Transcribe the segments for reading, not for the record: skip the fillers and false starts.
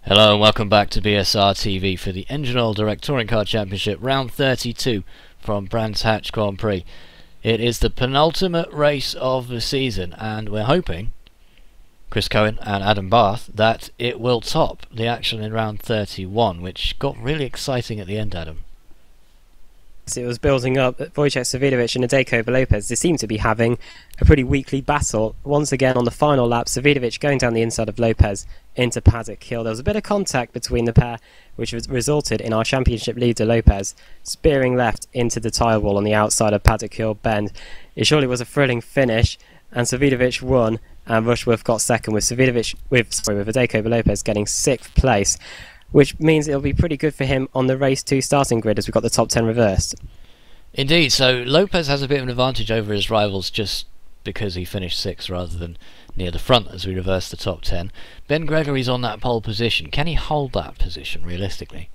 Hello and welcome back to BSRTV for the Engine Oil Direct Touring Car Championship round 32 from Brands Hatch Grand Prix. It is the penultimate race of the season and we're hoping, Chris Cohen and Adam Barth, that it will top the action in round 31, which got really exciting at the end, Adam. It was building up. Wojciech Savidovic and Adeko Lopez, they seem to be having a pretty weekly battle. Once again on the final lap, Savidovic going down the inside of Lopez into Paddock Hill. There was a bit of contact between the pair, which resulted in our championship leader Lopez spearing left into the tyre wall on the outside of Paddock Hill bend. It surely was a thrilling finish, and Savidovic won, and Rushworth got second, with Adeko Lopez getting 6th place, which means it'll be pretty good for him on the race 2 starting grid as we've got the top 10 reversed. Indeed, so Lopez has a bit of an advantage over his rivals just because he finished 6th rather than near the front as we reverse the top 10. Ben Gregory's on that pole position. Can he hold that position realistically?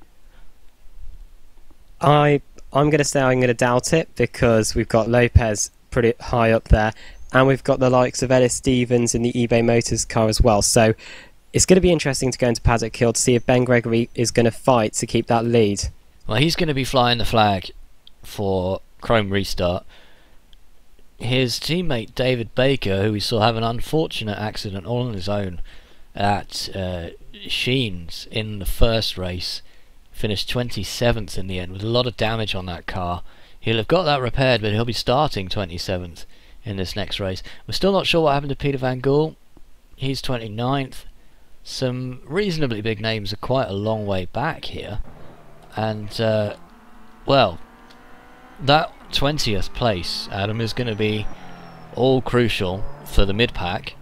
I'm going to say I'm going to doubt it, because we've got Lopez pretty high up there, and we've got the likes of Ellis Stevens in the eBay Motors car as well. So it's going to be interesting to go into Paddock Hill to see if Ben Gregory is going to fight to keep that lead. Well, he's going to be flying the flag for Chrome Restart. His teammate David Baker, who we saw have an unfortunate accident all on his own at Sheens in the first race, finished 27th in the end with a lot of damage on that car. He'll have got that repaired, but he'll be starting 27th in this next race. We're still not sure what happened to Peter Van Gool. He's 29th. Some reasonably big names are quite a long way back here, and well, that 20th place, Adam, is going to be all crucial for the mid-pack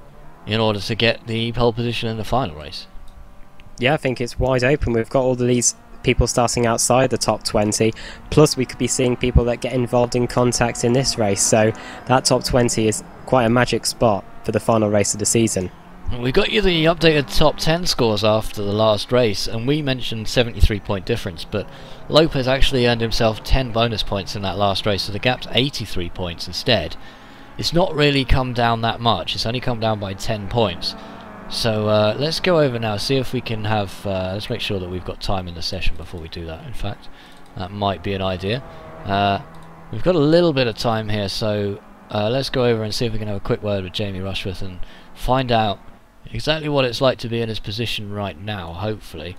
in order to get the pole position in the final race. Yeah, I think it's wide open. We've got all these people starting outside the top 20, plus we could be seeing people that get involved in contact in this race, so that top 20 is quite a magic spot for the final race of the season. We got you the updated top 10 scores after the last race, and we mentioned 73-point difference, but Lopez actually earned himself 10 bonus points in that last race, so the gap's 83 points instead. It's not really come down that much, it's only come down by 10 points. So let's go over now, see if we can have, let's make sure that we've got time in the session before we do that. In fact, that might be an idea. We've got a little bit of time here, so let's go over and see if we can have a quick word with Jamie Rushworth and find out exactly what it's like to be in his position right now, hopefully.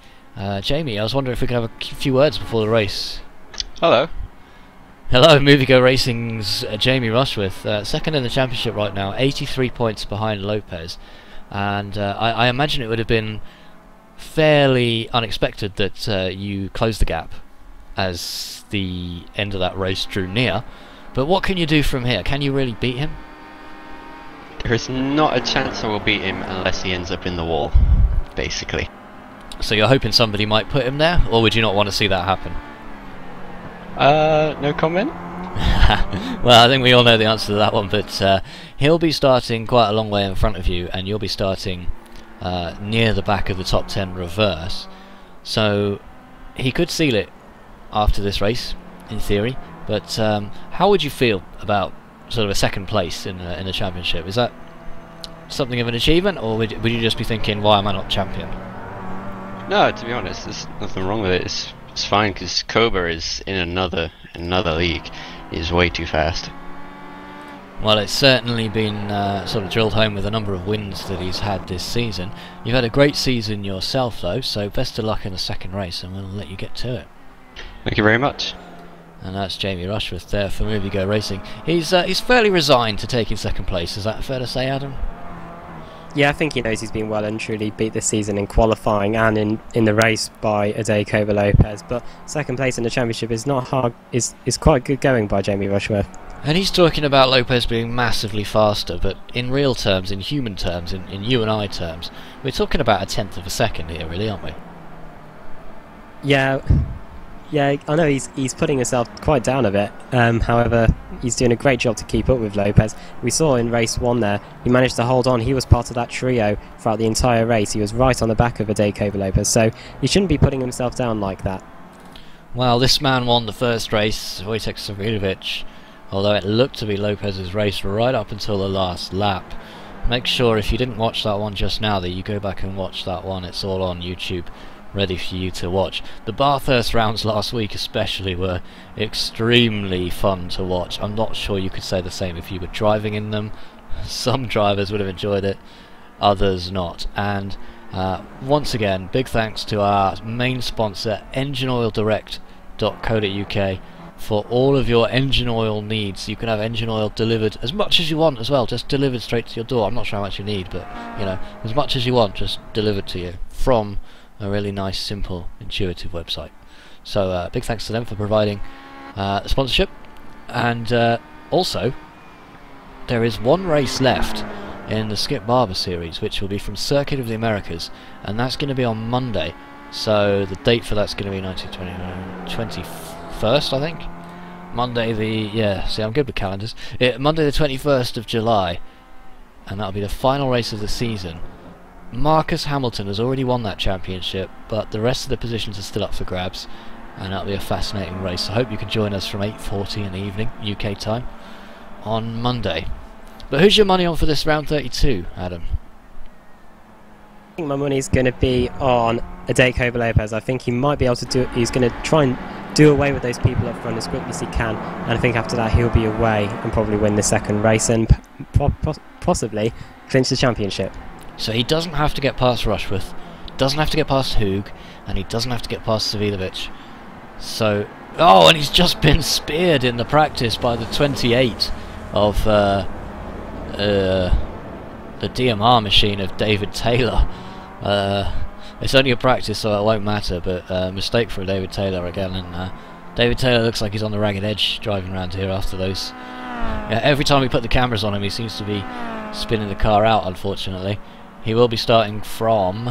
Jamie, I was wondering if we could have a few words before the race. Hello. Hello, Movigo Racing's Jamie Rushworth, second in the championship right now, 83 points behind Lopez. And I imagine it would have been fairly unexpected that you closed the gap as the end of that race drew near. But what can you do from here? Can you really beat him? There's not a chance I will beat him unless he ends up in the wall, basically. So you're hoping somebody might put him there, or would you not want to see that happen? No comment? Well, I think we all know the answer to that one, but he'll be starting quite a long way in front of you, and you'll be starting near the back of the top 10 reverse. So he could seal it after this race, in theory, but how would you feel about sort of a second place in the championship? Is that something of an achievement, or would you just be thinking, why am I not champion? No, to be honest, there's nothing wrong with it. It's fine, because Cobra is in another league. He's way too fast. Well, it's certainly been sort of drilled home with a number of wins that he's had this season. You've had a great season yourself, though, so best of luck in the second race, and we'll let you get to it. Thank you very much. And that's Jamie Rushworth there for Movigo Racing. He's fairly resigned to taking second place. Is that fair to say, Adam? Yeah, I think he knows he's been well and truly beat this season in qualifying and in the race by Adeko Lopez. But second place in the championship is not hard. Is quite good going by Jamie Rushworth. And he's talking about Lopez being massively faster, but in real terms, in human terms, in you and I terms, we're talking about a tenth of a second here, really, aren't we? Yeah, I know he's putting himself quite down a bit. However, he's doing a great job to keep up with Lopez. We saw in race 1 there, he managed to hold on. He was part of that trio throughout the entire race. He was right on the back of Adeko Lopez, so he shouldn't be putting himself down like that. Well, this man won the first race, Wojciech Savidovic, although it looked to be Lopez's race right up until the last lap. make sure if you didn't watch that one just now that you go back and watch that one. It's all on YouTube, ready for you to watch. The Bathurst rounds last week especially were extremely fun to watch. I'm not sure you could say the same if you were driving in them. Some drivers would have enjoyed it, others not. And once again, big thanks to our main sponsor, EngineOilDirect.co.uk, for all of your engine oil needs. You can have engine oil delivered as much as you want as well, just delivered straight to your door. I'm not sure how much you need, but you know, as much as you want, just delivered to you from a really nice, simple, intuitive website. So big thanks to them for providing sponsorship. And also, there is one race left in the Skip Barber series, which will be from Circuit of the Americas, and that's going to be on Monday. So the date for that's going to be 21st, I think. Monday see, I'm good with calendars. Monday the 21st of July, and that'll be the final race of the season. Marcus Hamilton has already won that championship, but the rest of the positions are still up for grabs, and that'll be a fascinating race. I hope you can join us from 8:40 in the evening, UK time, on Monday. But who's your money on for this round 32, Adam? I think my money's going to be on Adeko Lopez. I think he might be able to do it. He's going to try and do away with those people up front as quickly as he can, and I think after that he'll be away and probably win the second race and possibly clinch the championship. So he doesn't have to get past Rushworth, doesn't have to get past Hoog, and he doesn't have to get past Savilovic. So, oh, and he's just been speared in the practice by the 28 of the DMR machine of David Taylor. It's only a practice, so it won't matter, but mistake for David Taylor again, and David Taylor looks like he's on the ragged edge driving around here after those. Yeah, every time we put the cameras on him, he seems to be spinning the car out, unfortunately. He will be starting from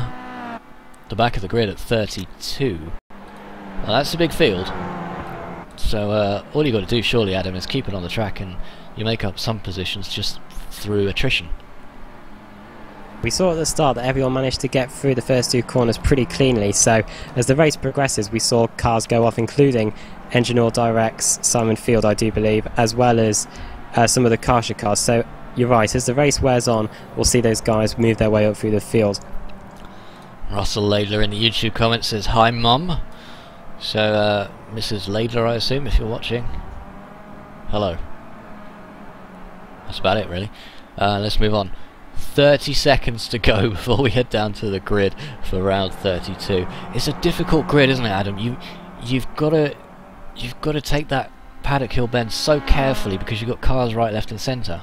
the back of the grid at 32. Well, that's a big field. So all you got to do, surely, Adam, is keep it on the track, and you make up some positions just through attrition. We saw at the start that everyone managed to get through the first two corners pretty cleanly, so as the race progresses we saw cars go off, including Engine Oil Direct's Simon Field, I do believe, as well as some of the Karsha cars. So you're right, as the race wears on we'll see those guys move their way up through the field. Russell Laidler in the YouTube comments says, "Hi Mum." So Mrs. Laidler, I assume, if you're watching. Hello. That's about it, really. Let's move on. 30 seconds to go before we head down to the grid for round 32. It's a difficult grid, isn't it, Adam? You've got to take that paddock hill bend so carefully because you've got cars right, left, and centre.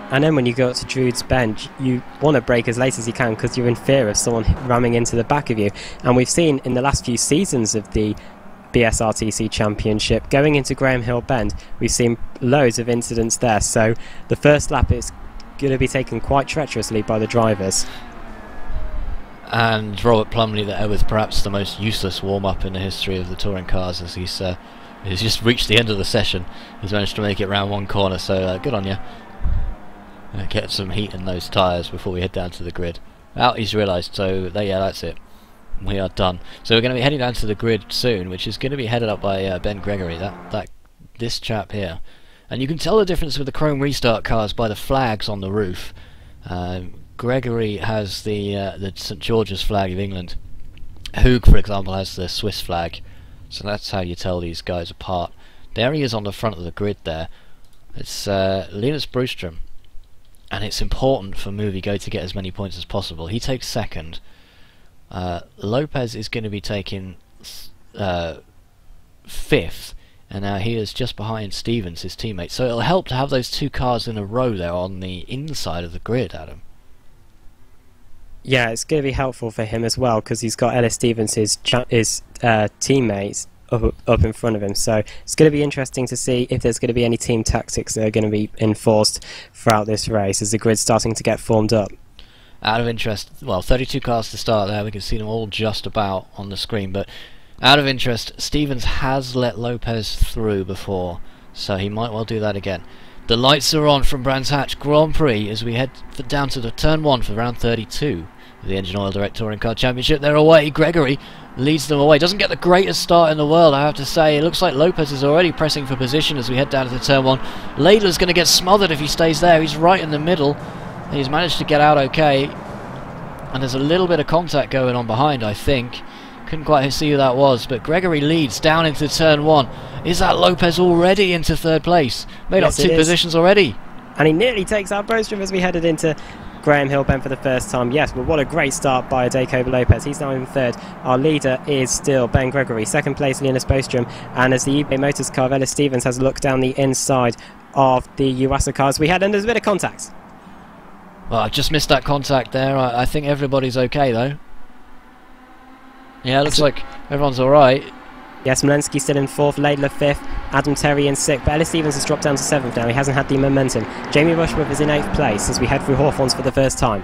And then when you go up to Drude's Bend, you want to brake as late as you can because you're in fear of someone ramming into the back of you. And we've seen in the last few seasons of the BSRTC Championship, going into Graham Hill Bend, we've seen loads of incidents there. So the first lap is going to be taken quite treacherously by the drivers. And Robert Plumley there with perhaps the most useless warm-up in the history of the touring cars, as he's just reached the end of the session. He's managed to make it round one corner, so good on you. Get some heat in those tyres before we head down to the grid. Out he's realised, so yeah, that's it. We are done. So we're going to be heading down to the grid soon, which is going to be headed up by Ben Gregory, this chap here. And you can tell the difference with the Chrome Restart cars by the flags on the roof. Gregory has the St George's flag of England. Hoog, for example, has the Swiss flag. So that's how you tell these guys apart. There he is on the front of the grid there. It's Linus Broström. And it's important for MovieGo to get as many points as possible. He takes second. Lopez is going to be taking 5th. And now he is just behind Stevens, his teammate. So it'll help to have those two cars in a row there on the inside of the grid, Adam. Yeah, it's going to be helpful for him as well because he's got Ellis Stevens, his teammates, up in front of him. So it's going to be interesting to see if there's going to be any team tactics that are going to be enforced throughout this race as the grid's starting to get formed up. Out of interest, well, 32 cars to start there. We can see them all just about on the screen, but out of interest, Stevens has let Lopez through before, so he might well do that again. The lights are on from Brands Hatch Grand Prix as we head down to the turn 1 for round 32 of the Engine Oil Direct Touring Car Championship. They're away. Gregory leads them away. Doesn't get the greatest start in the world, I have to say. It looks like Lopez is already pressing for position as we head down to the turn 1. Laidler's going to get smothered if he stays there. He's right in the middle. He's managed to get out okay, and there's a little bit of contact going on behind, I think. Couldn't quite see who that was, but Gregory leads down into turn 1. Is that Lopez already into 3rd place? Made up 2 positions already. And he nearly takes out Bostrom as we headed into Graham Hill Bend for the first time. Yes, but what a great start by Adeko Lopez. He's now in 3rd. Our leader is still Ben Gregory. 2nd place, Linus Bostrom. And as the eBay Motors car of Ellis Stevens has a look down the inside of the Yuasa cars we had, and there's a bit of contact. Well, I just missed that contact there. I think everybody's okay though. Yeah, it looks like everyone's alright. Yes, Smolensky still in 4th, Laidler 5th, Adam Terry in 6th, but Ellis Stevens has dropped down to 7th now. He hasn't had the momentum. Jamie Rushworth is in 8th place as we head through Hawthorns for the first time.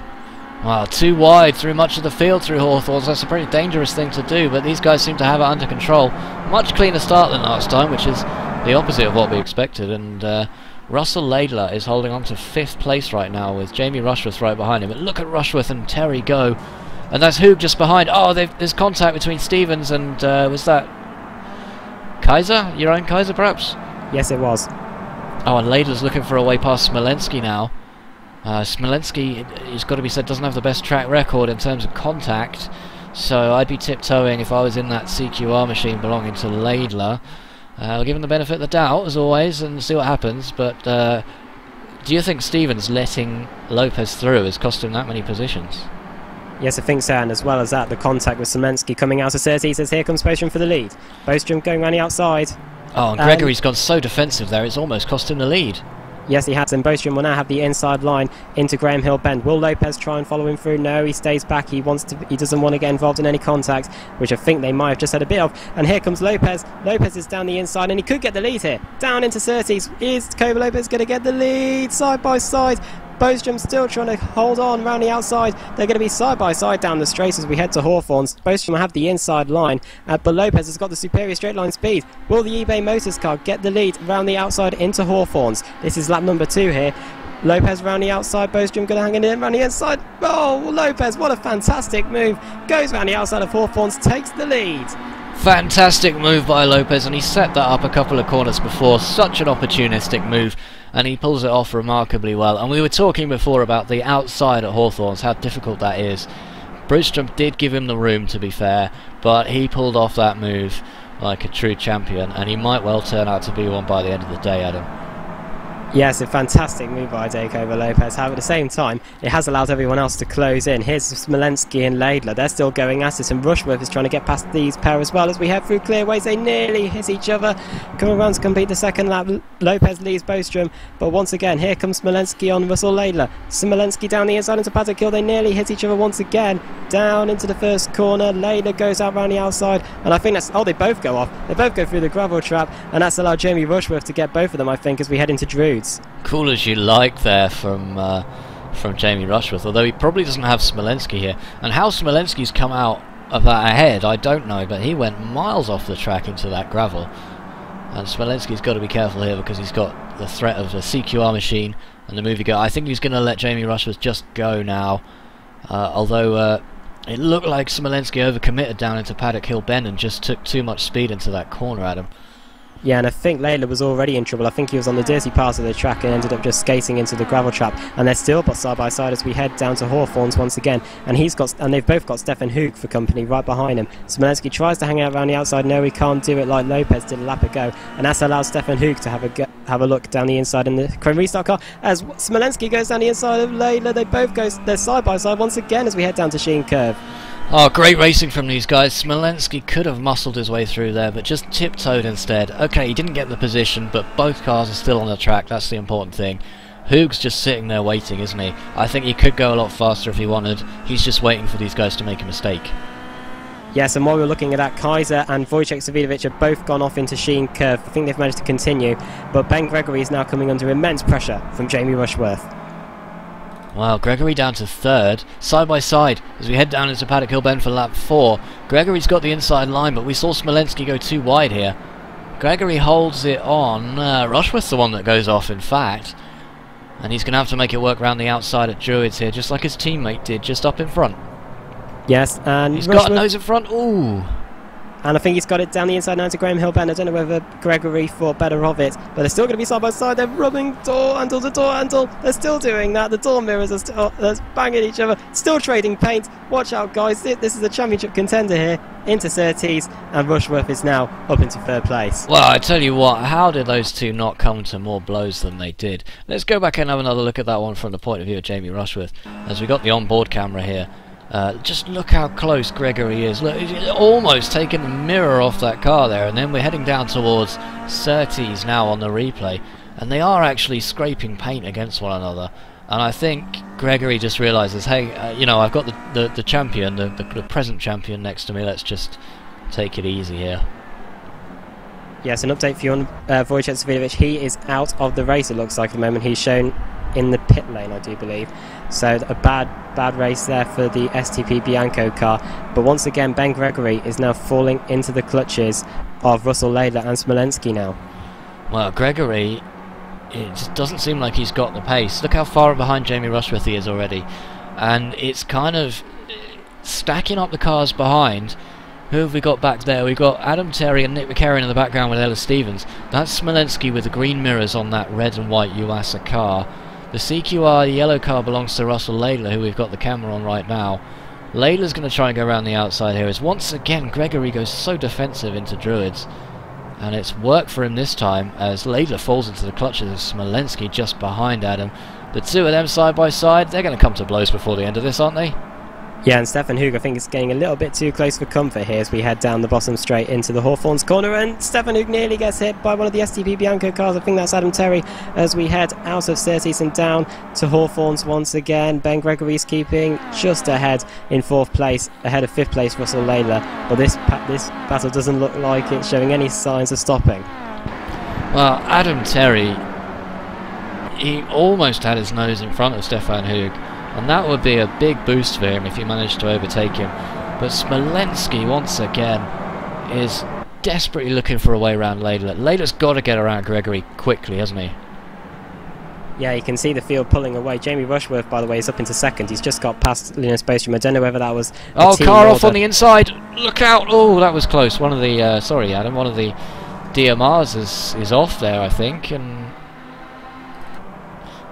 Wow, 2 wide through much of the field through Hawthorns. That's a pretty dangerous thing to do, but these guys seem to have it under control. Much cleaner start than last time, which is the opposite of what we expected. And Russell Laidler is holding on to 5th place right now with Jamie Rushworth right behind him. But look at Rushworth and Terry go. And that's Hoog just behind. Oh, there's contact between Stevens and, was that Kaiser? Your own Kaiser, perhaps? Yes, it was. Oh, and Laidler's looking for a way past Smolensky now. Smolensky, it's got to be said, doesn't have the best track record in terms of contact. So I'd be tiptoeing if I was in that CQR machine belonging to Laidler. I'll give him the benefit of the doubt, as always, and see what happens. But do you think Stevens letting Lopez through has cost him that many positions? Yes, I think so, and as well as that, the contact with Smolensky coming out of Surtees as here comes Bostrom for the lead. Bostrom going around the outside. Oh, and Gregory's gone so defensive there, it's almost cost him the lead. Yes, he has, and Bostrom will now have the inside line into Graham Hill Bend. Will Lopez try and follow him through? No, he stays back. He doesn't want to get involved in any contact, which I think they might have just had a bit of. And here comes Lopez. Lopez is down the inside, and he could get the lead here. Down into Surtees. Is Kobe Lopez going to get the lead? Side by side. Bostrom still trying to hold on around the outside. They're going to be side by side down the straight as we head to Hawthorns. Bostrom will have the inside line, but Lopez has got the superior straight line speed. Will the eBay Motors car get the lead around the outside into Hawthorns? This is lap number 2 here. Lopez around the outside, Bostrom going to hang it in around the inside. Oh, Lopez, what a fantastic move. Goes around the outside of Hawthorns, takes the lead. Fantastic move by Lopez, and he set that up a couple of corners before. Such an opportunistic move, and he pulls it off remarkably well. And we were talking before about the outside at Hawthorns, how difficult that is. Brewstrom did give him the room, to be fair, but he pulled off that move like a true champion, and he might well turn out to be one by the end of the day, Adam. Yes, a fantastic move by Adeko Lopez. However, at the same time, it has allowed everyone else to close in. Here's Smolensky and Laidler. They're still going at it, and Rushworth is trying to get past these pair as well. As we head through clearways, they nearly hit each other. Coming around to complete the second lap, Lopez leads Bostrom, but once again, here comes Smolensky on Russell Laidler. Smolensky down the inside into Paddock Hill. They nearly hit each other once again. Down into the first corner. Laidler goes out around the outside, and I think that's... Oh, they both go off. They both go through the gravel trap, and that's allowed Jamie Rushworth to get both of them, I think, as we head into Druids. Cool as you like there from Jamie Rushworth, although he probably doesn't have Smolensky here. And how Smolensky's come out of that ahead, I don't know, but he went miles off the track into that gravel. And Smolensky's got to be careful here because he's got the threat of a CQR machine and the movie go. I think he's going to let Jamie Rushworth just go now, although it looked like Smolensky overcommitted down into Paddock Hill Bend and just took too much speed into that corner, Adam. Yeah, and I think Laidler was already in trouble. I think he was on the dirty part of the track and ended up just skating into the gravel trap. And they're still side by side as we head down to Hawthorns once again. And they've both got Stefan Hoog for company right behind him. Smolensky tries to hang out around the outside. No, he can't do it like Lopez did a lap ago. And that's allowed Stefan Hoog to have a look down the inside in the Chrome Restart car. As Smolensky goes down the inside of Laidler, they're side by side once again as we head down to Sheen Curve. Oh, great racing from these guys. Smolensky could have muscled his way through there, but just tiptoed instead. Okay, he didn't get the position, but both cars are still on the track. That's the important thing. Hoog's just sitting there waiting, isn't he? I think he could go a lot faster if he wanted. He's just waiting for these guys to make a mistake. Yes, and while we're looking at that, Kaiser and Wojciech Savidovic have both gone off into Sheen Curve. I think they've managed to continue, but Ben Gregory is now coming under immense pressure from Jamie Rushworth. Well, Gregory down to third, side by side, as we head down into Paddock Hill Bend for lap 4. Gregory's got the inside line, but we saw Smolensky go too wide here. Gregory holds it on. Rushworth's the one that goes off, in fact. And he's going to have to make it work around the outside at Druids here, just like his teammate did, just up in front. Yes, and he's got a nose in front. Ooh. And I think he's got it down the inside now to Graham Hillbend. I don't know whether Gregory thought better of it, but they're still going to be side by side. They're rubbing door handle to door handle. They're still doing that. The door mirrors are still banging each other, still trading paint. Watch out, guys. This is a championship contender here. Into Surtees, and Rushworth is now up into third place. Well, I tell you what, how did those two not come to more blows than they did? Let's go back and have another look at that one from the point of view of Jamie Rushworth, as we got the onboard camera here. Just look how close Gregory is. Look, he's almost taken the mirror off that car there, and then we're heading down towards Surtees now on the replay, and they are actually scraping paint against one another. And I think Gregory just realises, hey, you know, I've got the champion, the present champion next to me. Let's just take it easy here. Yes, an update for you on Wojciech Savidovic. He is out of the race, it looks like, at the moment. He's shown in the pit lane, I do believe. So a bad race there for the STP Bianco car. But once again, Ben Gregory is now falling into the clutches of Russell Laidler and Smolenski now. Well, Gregory, it just doesn't seem like he's got the pace. Look how far behind Jamie Rushworth he is already. And it's kind of stacking up the cars behind. Who have we got back there? We've got Adam Terry and Nick McCarron in the background with Ella Stevens. That's Smolenski with the green mirrors on that red and white Yuasa car. The CQR, the yellow car, belongs to Russell Laidler, who we've got the camera on right now. Laidler's going to try and go around the outside here, as once again Gregory goes so defensive into Druids. And it's worked for him this time, as Laidler falls into the clutches of Smolenski just behind Adam. The two of them side by side, they're going to come to blows before the end of this, aren't they? Yeah, and Stefan Hug, I think, is getting a little bit too close for comfort here as we head down the bottom straight into the Hawthorns corner, and Stefan Hug nearly gets hit by one of the STP Bianco cars. I think that's Adam Terry, as we head out of Surtees and down to Hawthorns once again. Ben Gregory's keeping just ahead in 4th place, ahead of 5th place Russell Laidler, but this battle doesn't look like it's showing any signs of stopping. Well, Adam Terry, he almost had his nose in front of Stefan Hug, and that would be a big boost for him if he managed to overtake him. But Smolenski, once again, is desperately looking for a way around Laidler. Laidler's got to get around Gregory quickly, hasn't he? Yeah, you can see the field pulling away. Jamie Rushworth, by the way, is up into 2nd. He's just got past Linus Bostrom. I don't know whether that was oh, car off on the inside. Look out. Oh, that was close. One of the, sorry Adam, one of the DMRs is off there, I think. And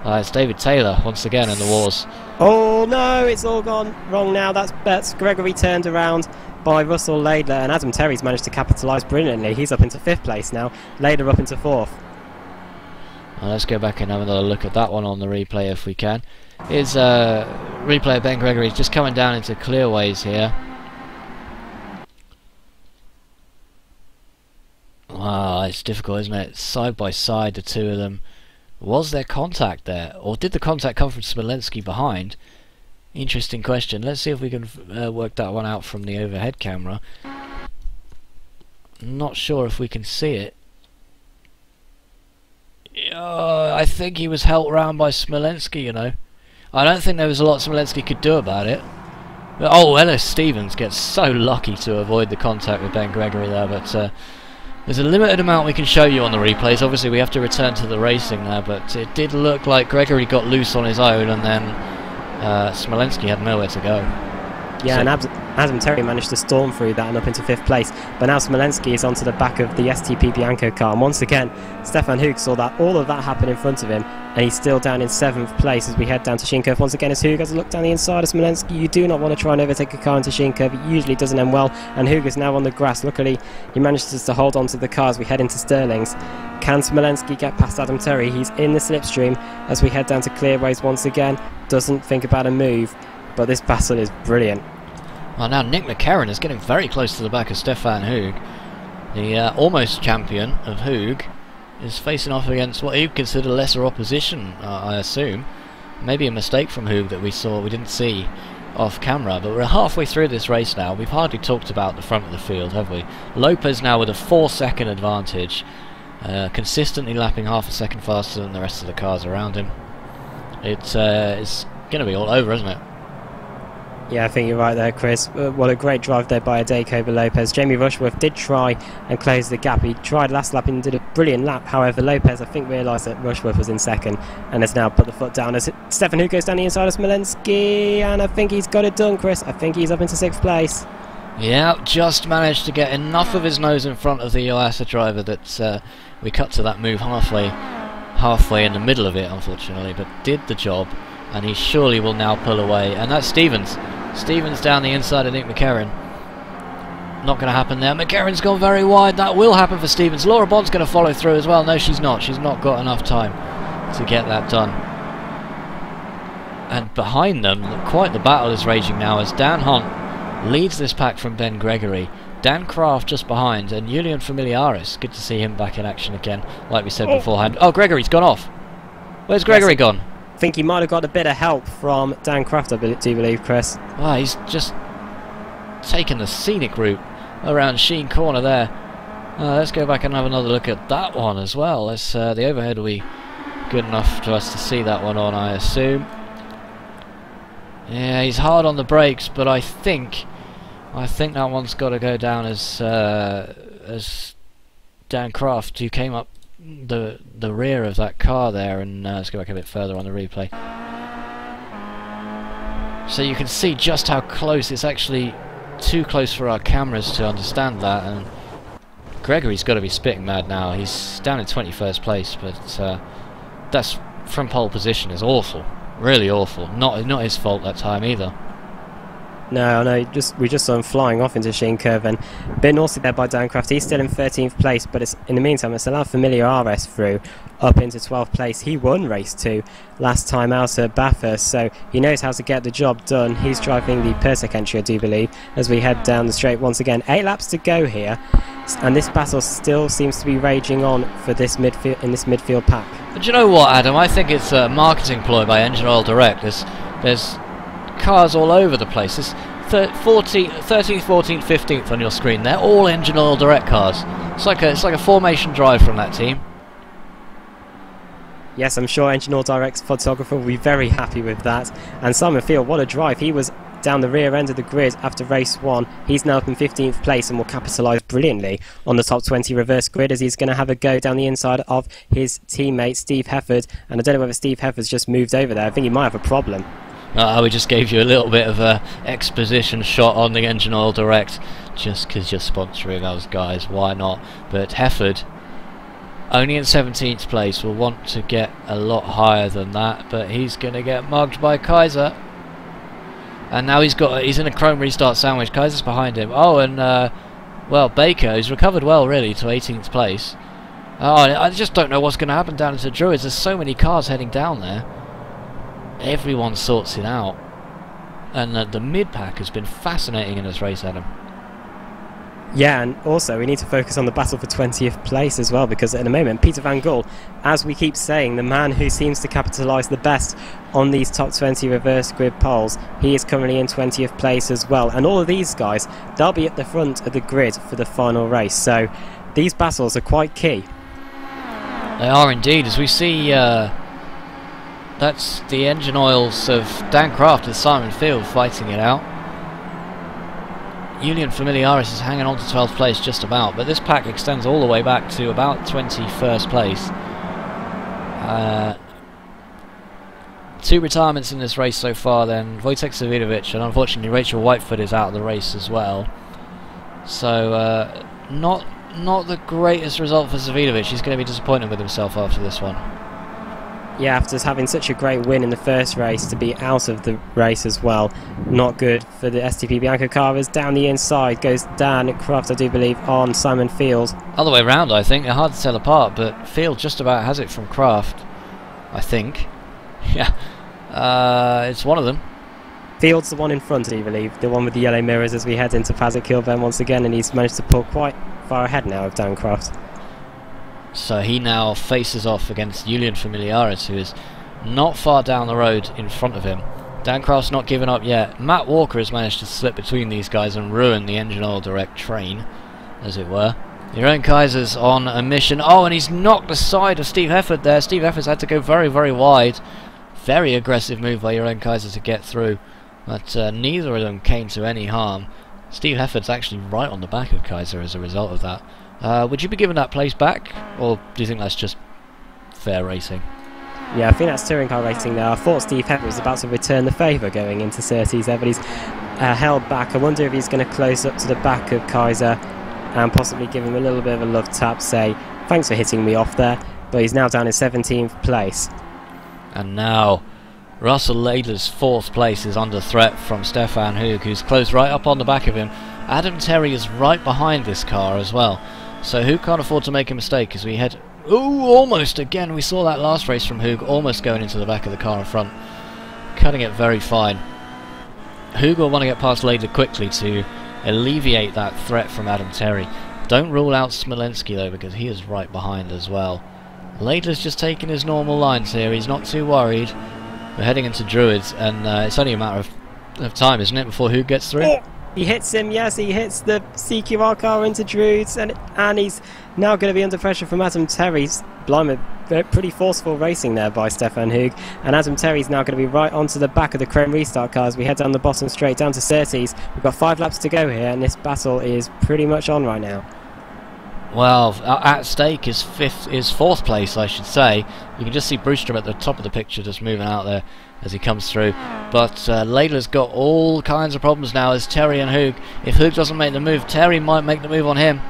it's David Taylor, once again, in the wars. Oh no, it's all gone wrong now. That's Gregory turned around by Russell Laidler, and Adam Terry's managed to capitalise brilliantly. He's up into 5th place now. Laidler up into 4th. Well, let's go back and have another look at that one on the replay if we can. Here's replay of Ben Gregory just coming down into clearways here. Wow, it's difficult, isn't it? Side by side, the two of them. Was there contact there, or did the contact come from Smolenski behind? Interesting question. Let's see if we can work that one out from the overhead camera. Not sure if we can see it. I think he was helped round by Smolenski, you know. I don't think there was a lot Smolenski could do about it. But, oh, Ellis Stevens gets so lucky to avoid the contact with Ben Gregory there, but there's a limited amount we can show you on the replays. Obviously we have to return to the racing now, but it did look like Gregory got loose on his own, and then Smolenski had nowhere to go. Yeah, so, and Adam Terry managed to storm through that and up into 5th place, but now Smolenski is onto the back of the STP Bianco car, and once again Stefan Hug saw all of that happen in front of him, and he's still down in 7th place as we head down to Shinkurve. Once again, as Hug has a look down the inside of Smolenski. You do not want to try and overtake a car into Shinkurve. It usually doesn't end well, and Hug is now on the grass. Luckily he manages to hold on to the car as we head into Stirling's. Can Smolenski get past Adam Terry? He's in the slipstream as we head down to Clearways once again. Doesn't think about a move, but this battle is brilliant. Well, now Nick McCarron is getting very close to the back of Stefan Hug. The almost champion of Hug is facing off against what he'd consider lesser opposition, I assume. Maybe a mistake from Hug that we didn't see off camera, but we're halfway through this race now. We've hardly talked about the front of the field, have we? Lopez now with a 4-second advantage, consistently lapping half a second faster than the rest of the cars around him. It's going to be all over, isn't it? Yeah, I think you're right there, Chris. What a great drive there by Adeko Lopez. Jamie Rushworth did try and close the gap. He tried last lap and did a brilliant lap. However, Lopez, I think, realised that Rushworth was in 2nd and has now put the foot down as Stefan Hug goes down the inside of Smolenski, and I think he's got it done, Chris. I think he's up into 6th place. Yeah, just managed to get enough of his nose in front of the Iwasa driver that we cut to that move halfway in the middle of it, unfortunately, but did the job, and he surely will now pull away. And that's Stevens. Stevens down the inside of Nick McCarron. Not going to happen there. McCarron's gone very wide. That will happen for Stevens. Laura Bond's going to follow through as well. No, she's not. She's not got enough time to get that done. And behind them, quite the battle is raging now as Dan Hunt leads this pack from Ben Gregory. Dan Kraft just behind, and Julian Familiaris. Good to see him back in action again, like we said beforehand. Oh, Gregory's gone off. Where's Gregory gone? I think he might have got a bit of help from Dan Kraft, I do believe, Chris. Wow, he's just taken the scenic route around Sheen Corner there. Let's go back and have another look at that one as well. The overhead will be good enough for us to see that one on, I assume. Yeah, he's hard on the brakes, but I think that one's got to go down as Dan Kraft, who came up the rear of that car there. And let's go back a bit further on the replay, so you can see just how close. It's actually too close for our cameras to understand that. And Gregory's got to be spitting mad now. He's down in 21st place, but that's from pole position is awful. Really awful. Not his fault that time either. No, we just saw him flying off into Sheen Curve, and a bit naughty there by Dan Kraft. He's still in 13th place, but in the meantime it's allowed Familiaris through up into 12th place. He won race 2 last time out at Bathurst, so he knows how to get the job done. He's driving the Persec entry, I do believe, as we head down the straight once again. 8 laps to go here, and this battle still seems to be raging on for this midfield pack. But do you know what, Adam? I think it's a marketing ploy by Engine Oil Direct. There's cars all over the place. There's 13th, 14th, 15th on your screen. They're all Engine Oil Direct cars. It's like a formation drive from that team. Yes, I'm sure Engine Oil Direct's photographer will be very happy with that. And Simon Field, what a drive. He was down the rear end of the grid after race 1. He's now up in 15th place and will capitalise brilliantly on the top 20 reverse grid, as he's going to have a go down the inside of his teammate Steve Hefford. And I don't know whether Steve Hefford's just moved over there. I think he might have a problem. We just gave you a little bit of a exposition shot on the Engine Oil Direct, just because you're sponsoring those guys, why not? But Hefford, only in 17th place, will want to get a lot higher than that, but he's going to get mugged by Kaiser. And now he's in a chrome restart sandwich. Kaiser's behind him. Oh, and well, Baker, who's recovered well really to 18th place. Oh, I just don't know what's going to happen down into Druids. There's so many cars heading down there. Everyone sorts it out, and the mid pack has been fascinating in this race, Adam. Yeah, and also we need to focus on the battle for 20th place as well, because at the moment Peter Van Gool, as we keep saying, the man who seems to capitalise the best on these top 20 reverse grid poles, he is currently in 20th place as well. And all of these guys, they'll be at the front of the grid for the final race, so these battles are quite key. They are indeed, as we see. That's the engine oils of Dan Kraft and Simon Field fighting it out. Julian Familiaris is hanging on to 12th place just about, but this pack extends all the way back to about 21st place. 2 retirements in this race so far then. Wojtek Savidovic, and unfortunately Rachel Whitefoot is out of the race as well. So not the greatest result for Savidovic. He's going to be disappointed with himself after this one. Yeah, after having such a great win in the first race, to be out of the race as well, not good for the STP Bianco car. As down the inside goes Dan Kraft, I do believe, on Simon Field. Other way round, I think. They're hard to tell apart, but Field just about has it from Kraft, I think. Yeah, it's one of them. Field's the one in front, I do believe, the one with the yellow mirrors as we head into Patrick Kilburn once again, and he's managed to pull quite far ahead now of Dan Kraft. So he now faces off against Julian Familiaris, who is not far down the road in front of him. Dan Kraft's not given up yet. Matt Walker has managed to slip between these guys and ruin the Engine Oil Direct train, as it were. Jeroen Kaiser's on a mission. Oh, and he's knocked the side of Steve Hefford there. Steve Hefford's had to go very, very wide. Very aggressive move by Jeroen Kaiser to get through, but neither of them came to any harm. Steve Hefford's actually right on the back of Kaiser as a result of that. Would you be giving that place back, or do you think that's just fair racing? Yeah, I think that's touring car racing now. I thought Steve Hefford was about to return the favour going into Surtees there, but he's held back. I wonder if he's going to close up to the back of Kaiser and possibly give him a little bit of a love tap, say thanks for hitting me off there, but he's now down in 17th place. And now Russell Laidler's 4th place is under threat from Stefan Hug, who's closed right up on the back of him. Adam Terry is right behind this car as well, so Hug can't afford to make a mistake as we head... Ooh, almost again. We saw that last race from Hug, almost going into the back of the car in front, cutting it very fine. Hug will want to get past Laidler quickly to alleviate that threat from Adam Terry. Don't rule out Smolenski though, because he is right behind as well. Laidler's just taking his normal lines here, he's not too worried. We're heading into Druids, and it's only a matter of time, isn't it, before Hug gets through? Oh, he hits him, yes, he hits the CQR car into Druids, and he's now going to be under pressure from Adam Terry's. Blimey, pretty forceful racing there by Stefan Hug, and Adam Terry's now going to be right onto the back of the Chrome Restart car as we head down the bottom straight down to Surtees. We've got 5 laps to go here, and this battle is pretty much on right now. Well, at stake is 4th place, I should say. You can just see Brewstrom at the top of the picture just moving out there as he comes through. But Laidler's got all kinds of problems now as Terry and Hug. If Hug doesn't make the move, Terry might make the move on him.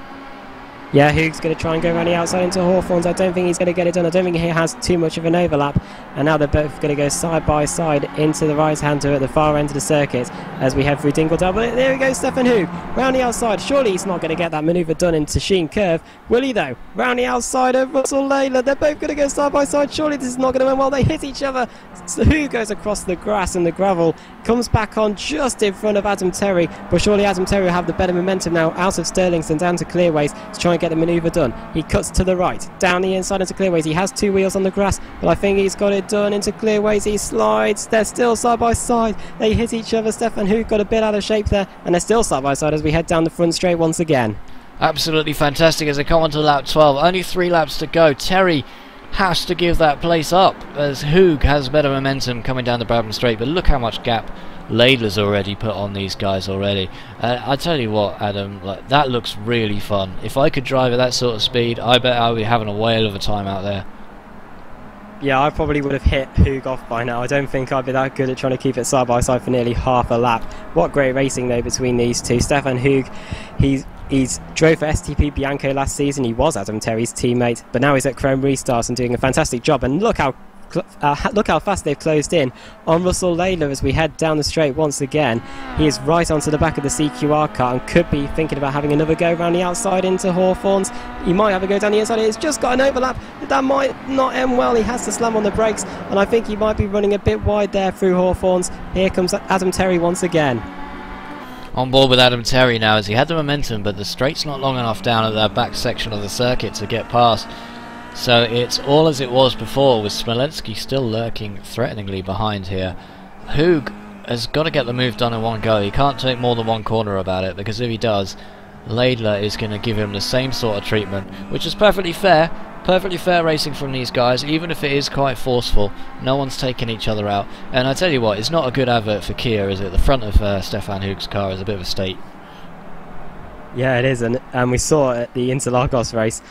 Yeah, Hug's going to try and go around the outside into Hawthorns. I don't think he's going to get it done. I don't think he has too much of an overlap. And now they're both going to go side by side into the right-hander at the far end of the circuit as we head through Dingledale. But there we go, Stefan Hug, round the outside. Surely he's not going to get that manoeuvre done into Sheen Curve, will he though? Round the outside of Russell Laidler. They're both going to go side by side. Surely this is not going to end well. They hit each other. So Hug goes across the grass and the gravel, comes back on just in front of Adam Terry. But surely Adam Terry will have the better momentum now out of Stirlington down to Clearways to try and get the manoeuvre done. He cuts to the right, down the inside into Clearways. He has 2 wheels on the grass, but I think he's got it done into Clearways. He slides. They're still side by side. They hit each other. Stefan Hug got a bit out of shape there, and they're still side by side as we head down the front straight once again. Absolutely fantastic as they come on to lap 12. Only 3 laps to go. Terry has to give that place up as Hug has better momentum coming down the Brabham Straight, but look how much gap Laidler's already put on these guys already. I tell you what, Adam, like, that looks really fun. If I could drive at that sort of speed, I bet I would be having a whale of a time out there. Yeah, I probably would have hit Hug off by now. I don't think I'd be that good at trying to keep it side by side for nearly half a lap. What great racing though between these two. Stefan Hug, he's drove for STP Bianco last season. He was Adam Terry's teammate, but now he's at Chrome Restarts and doing a fantastic job. And look how fast they've closed in on Russell Laidler as we head down the straight once again. He is right onto the back of the CQR car and could be thinking about having another go around the outside into Hawthorns. He might have a go down the inside. It's just got an overlap. That might not end well. He has to slam on the brakes, and I think he might be running a bit wide there through Hawthorns. Here comes Adam Terry once again. On board with Adam Terry now as he had the momentum, but the straight's not long enough down at that back section of the circuit to get past. So it's all as it was before, with Smolenski still lurking threateningly behind here. Hug has got to get the move done in one go. He can't take more than one corner about it, because if he does, Laidler is going to give him the same sort of treatment, which is perfectly fair. Perfectly fair racing from these guys, even if it is quite forceful. No one's taking each other out. And I tell you what, it's not a good advert for Kia, is it? The front of Stefan Hug's car is a bit of a state. Yeah, it is, and we saw at the Interlagos race,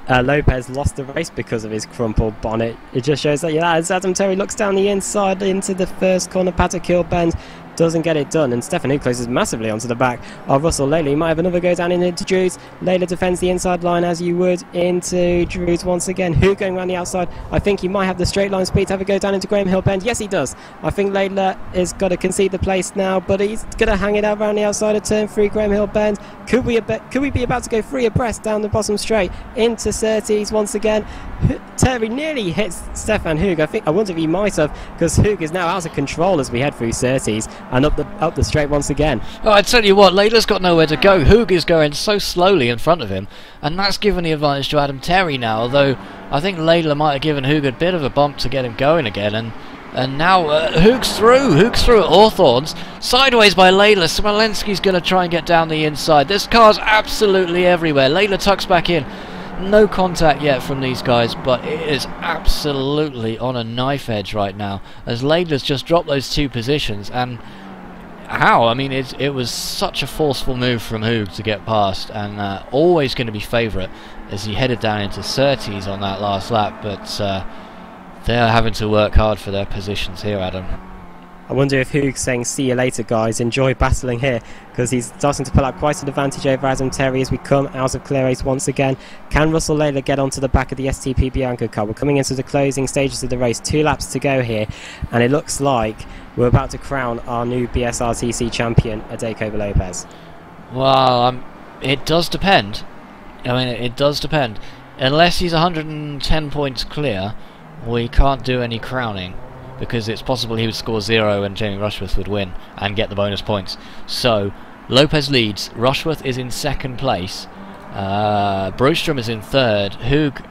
Lopez lost the race because of his crumpled bonnet. It just shows that, yeah, as Adam Terry looks down the inside into the first corner, Patrick Hill bend, doesn't get it done, and Stefan Hug closes massively onto the back of Russell Laidler. He might have another go down into Drews. Laidler defends the inside line as you would into Drews once again. Hug going around the outside. I think he might have the straight line speed to have a go down into Graham Hill bend. Yes, he does. I think Laidler has got to concede the place now, but he's going to hang it out around the outside of turn 3, Graham Hill bend. Could we be about to go 3 abreast down the bottom straight into Surtees once again? Terry nearly hits Stefan Hug. I wonder if he might have, because Hug is now out of control as we head through Surtees and up the straight once again. Oh, I tell you what, Laidler's got nowhere to go. Hug is going so slowly in front of him, and that's given the advantage to Adam Terry now, although I think Laidler might have given Hug a bit of a bump to get him going again, and now Hug's through at Hawthorns, sideways by Laidler. Smolenski's going to try and get down the inside. This car's absolutely everywhere. Laidler tucks back in. No contact yet from these guys, but it is absolutely on a knife edge right now, as Laidler's just dropped those 2 positions. And how? I mean, it was such a forceful move from Hug to get past, and always going to be favourite as he headed down into Surtees on that last lap, but they're having to work hard for their positions here, Adam. I wonder if Hugh's saying see you later guys, enjoy battling here, because he's starting to pull out quite an advantage over Adam Terry as we come out of clear race once again. Can Russell Layla get onto the back of the STP Bianca car? We're coming into the closing stages of the race, 2 laps to go here, and it looks like we're about to crown our new BSRTC champion, Adeko Lopez. Well, it does depend. I mean, it does depend. Unless he's 110 points clear, we can't do any crowning, because it's possible he would score 0 and Jamie Rushworth would win and get the bonus points. So, Lopez leads, Rushworth is in 2nd place, Broström is in 3rd, Hug,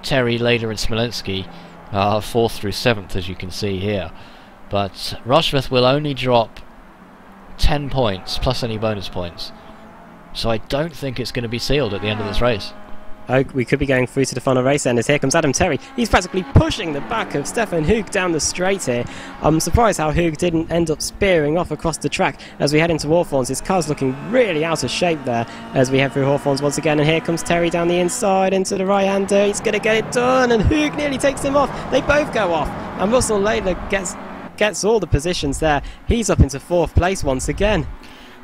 Terry, Leder and Smolenski are 4th through 7th, as you can see here. But Rushworth will only drop 10 points, plus any bonus points. So I don't think it's going to be sealed at the end of this race. Oh, we could be going through to the final race end as here comes Adam Terry. He's practically pushing the back of Stefan Hug down the straight here. I'm surprised how Hug didn't end up spearing off across the track as we head into Hawthorns. His car's looking really out of shape there as we head through Hawthorns once again. And here comes Terry down the inside into the right-hander. He's going to get it done and Hug nearly takes him off. They both go off and Russell Layla gets all the positions there. He's up into 4th place once again.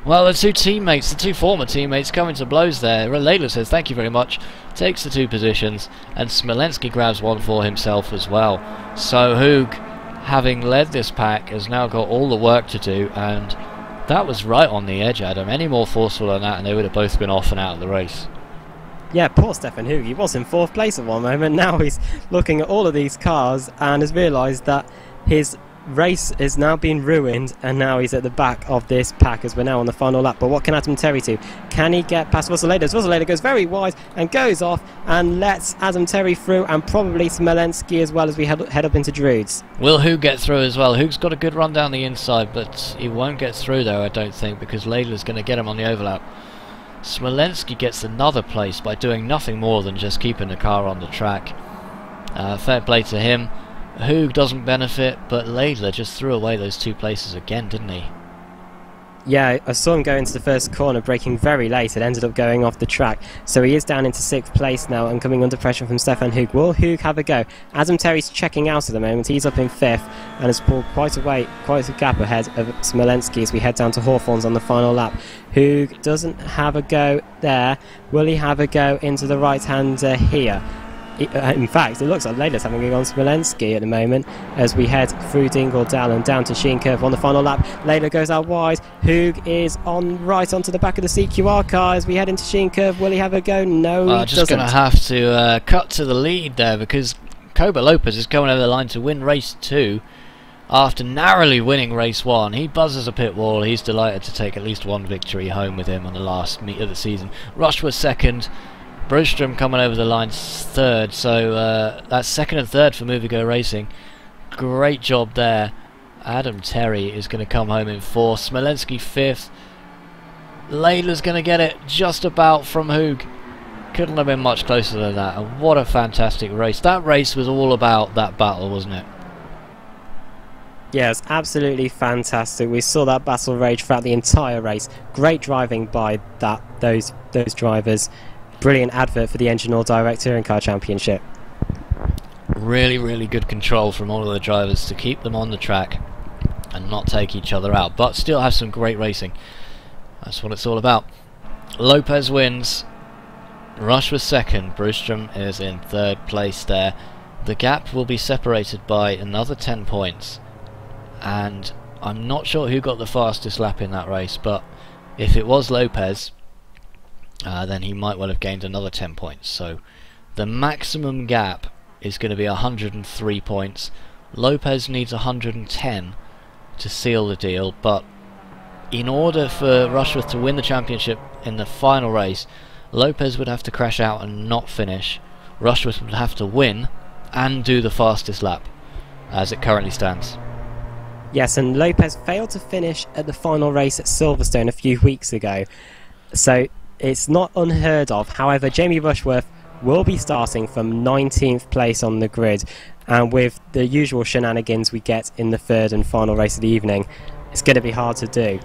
Well, the two former teammates coming to blows there. Layla says thank you very much, takes the 2 positions, and Smolenski grabs one for himself as well. So Hug, having led this pack, has now got all the work to do, and that was right on the edge, Adam. Any more forceful than that and they would have both been off and out of the race. Yeah, poor Stefan Hug. He was in 4th place at one moment. Now he's looking at all of these cars and has realised that his race is now being ruined, and now he's at the back of this pack as we're now on the final lap. But what can Adam Terry do? Can he get past Russell Layla? Russell Layla goes very wide and goes off and lets Adam Terry through, and probably Smolenski as well as we head up into Druids. Will Hug get through as well? Hug's got a good run down the inside, but he won't get through though, I don't think, because Layla's going to get him on the overlap. Smolenski gets another place by doing nothing more than just keeping the car on the track. Fair play to him. Hug doesn't benefit, but Layla just threw away those 2 places again, didn't he? Yeah, I saw him go into the first corner, braking very late. It ended up going off the track. So he is down into 6th place now and coming under pressure from Stefan Hug. Will Hug have a go? Adam Terry's checking out at the moment. He's up in 5th and has pulled quite a gap ahead of Smolenski as we head down to Hawthorns on the final lap. Hug doesn't have a go there. Will he have a go into the right-hander here? In fact, it looks like Layla's having a go on Smolenski at the moment as we head through Dingledale and down to Sheen Curve on the final lap. Layla goes out wide. Hug is right onto the back of the CQR car as we head into Sheen Curve. Will he have a go? No, he doesn't. Just going to have to cut to the lead there because Kobe Lopez is coming over the line to win race 2 after narrowly winning race 1. He buzzes a pit wall. He's delighted to take at least 1 victory home with him on the last meet of the season. Rushworth 2nd. Broström coming over the line 3rd, so that's 2nd and 3rd for Movigo Racing. Great job there. Adam Terry is going to come home in 4th. Smolenski 5th. Layla's going to get it just about from Hug. Couldn't have been much closer than that. And what a fantastic race. That race was all about that battle, wasn't it? Yeah, it's absolutely fantastic. We saw that battle rage throughout the entire race. Great driving by those drivers. Brilliant advert for the Engine Oil Direct Touring Car Championship. Really, really good control from all of the drivers to keep them on the track and not take each other out, but still have some great racing. That's what it's all about. Lopez wins. Rush was 2nd. Broström is in 3rd place there. The gap will be separated by another 10 points. And I'm not sure who got the fastest lap in that race, but if it was Lopez, then he might well have gained another 10 points. So the maximum gap is going to be 103 points. Lopez needs 110 to seal the deal, but in order for Rushworth to win the championship in the final race, Lopez would have to crash out and not finish. Rushworth would have to win and do the fastest lap, as it currently stands. Yes, and Lopez failed to finish at the final race at Silverstone a few weeks ago. So it's not unheard of. However, Jamie Rushworth will be starting from 19th place on the grid, and with the usual shenanigans we get in the 3rd and final race of the evening, it's going to be hard to do.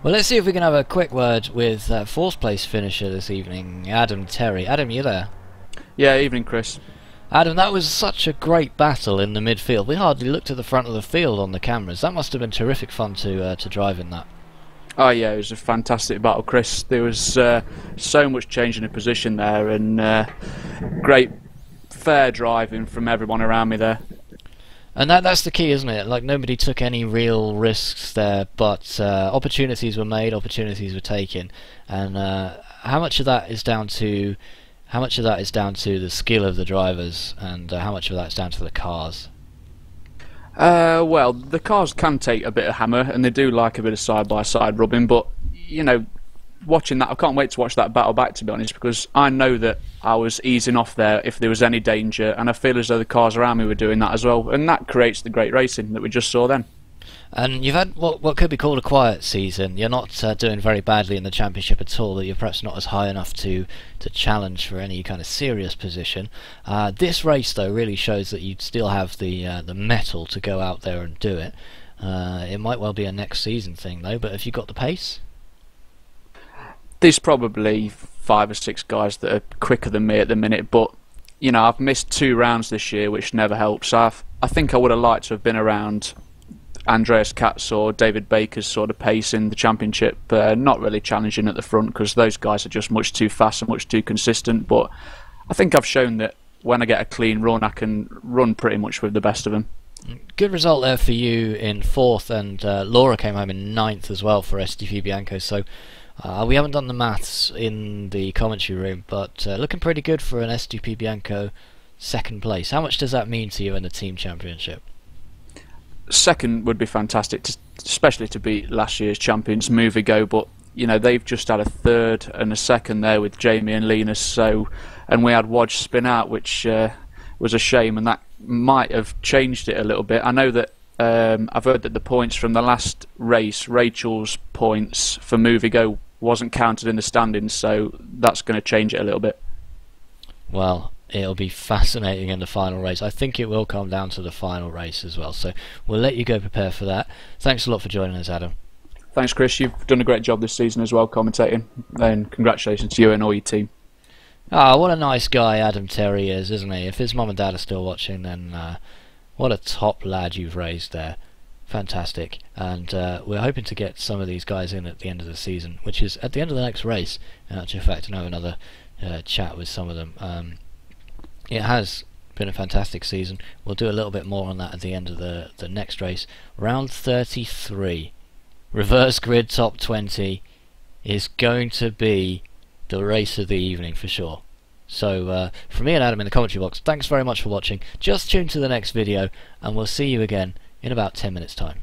Well, let's see if we can have a quick word with 4th place finisher this evening, Adam Terry. Adam, you there? Yeah, evening, Chris. Adam, that was such a great battle in the midfield. We hardly looked at the front of the field on the cameras. That must have been terrific fun to drive in that. Oh yeah, it was a fantastic battle, Chris. There was so much changing of position there, and great fair driving from everyone around me there. And that's the key, isn't it? Like, nobody took any real risks there, but opportunities were made, opportunities were taken, and how much of that is down to the skill of the drivers, and how much of that is down to the cars? Well, the cars can take a bit of hammer, and they do like a bit of side-by-side rubbing, but, you know, watching that, I can't wait to watch that battle back, to be honest, because I know that I was easing off there if there was any danger, and I feel as though the cars around me were doing that as well, and that creates the great racing that we just saw then. And you've had what could be called a quiet season. You're not doing very badly in the championship at all, but you're perhaps not as high enough to challenge for any kind of serious position. This race, though, really shows that you still have the mettle to go out there and do it. It might well be a next season thing, though, but have you got the pace? There's probably 5 or 6 guys that are quicker than me at the minute, but you know, I've missed 2 rounds this year, which never helps. I think I would have liked to have been around Andreas Katz or David Baker's sort of pace in the championship, not really challenging at the front because those guys are just much too fast and much too consistent. But I think I've shown that when I get a clean run, I can run pretty much with the best of them. Good result there for you in 4th, and Laura came home in 9th as well for STP Bianco. So we haven't done the maths in the commentary room, but looking pretty good for an STP Bianco 2nd place. How much does that mean to you in the team championship? 2nd would be fantastic, especially to beat last year's champions Movigo, but you know, they've just had a 3rd and a 2nd there with Jamie and Linus, and we had Wodge spin out, which was a shame, and that might have changed it a little bit. I know that I've heard that the points from the last race, Rachel's points for Movigo, wasn't counted in the standings, so that's going to change it a little bit. Well, it'll be fascinating in the final race. I think it will come down to the final race as well, so we'll let you go prepare for that. Thanks a lot for joining us, Adam. Thanks, Chris. You've done a great job this season as well, commentating, and congratulations to you and all your team. Ah, what a nice guy Adam Terry is, isn't he? If his mum and dad are still watching, then what a top lad you've raised there. Fantastic. And we're hoping to get some of these guys in at the end of the season, which is at the end of the next race, in actual fact, and have another chat with some of them. It has been a fantastic season. We'll do a little bit more on that at the end of the next race. Round 33, reverse grid top 20, is going to be the race of the evening for sure. So from me and Adam in the commentary box, thanks very much for watching. Just tune to the next video, and we'll see you again in about 10 minutes time.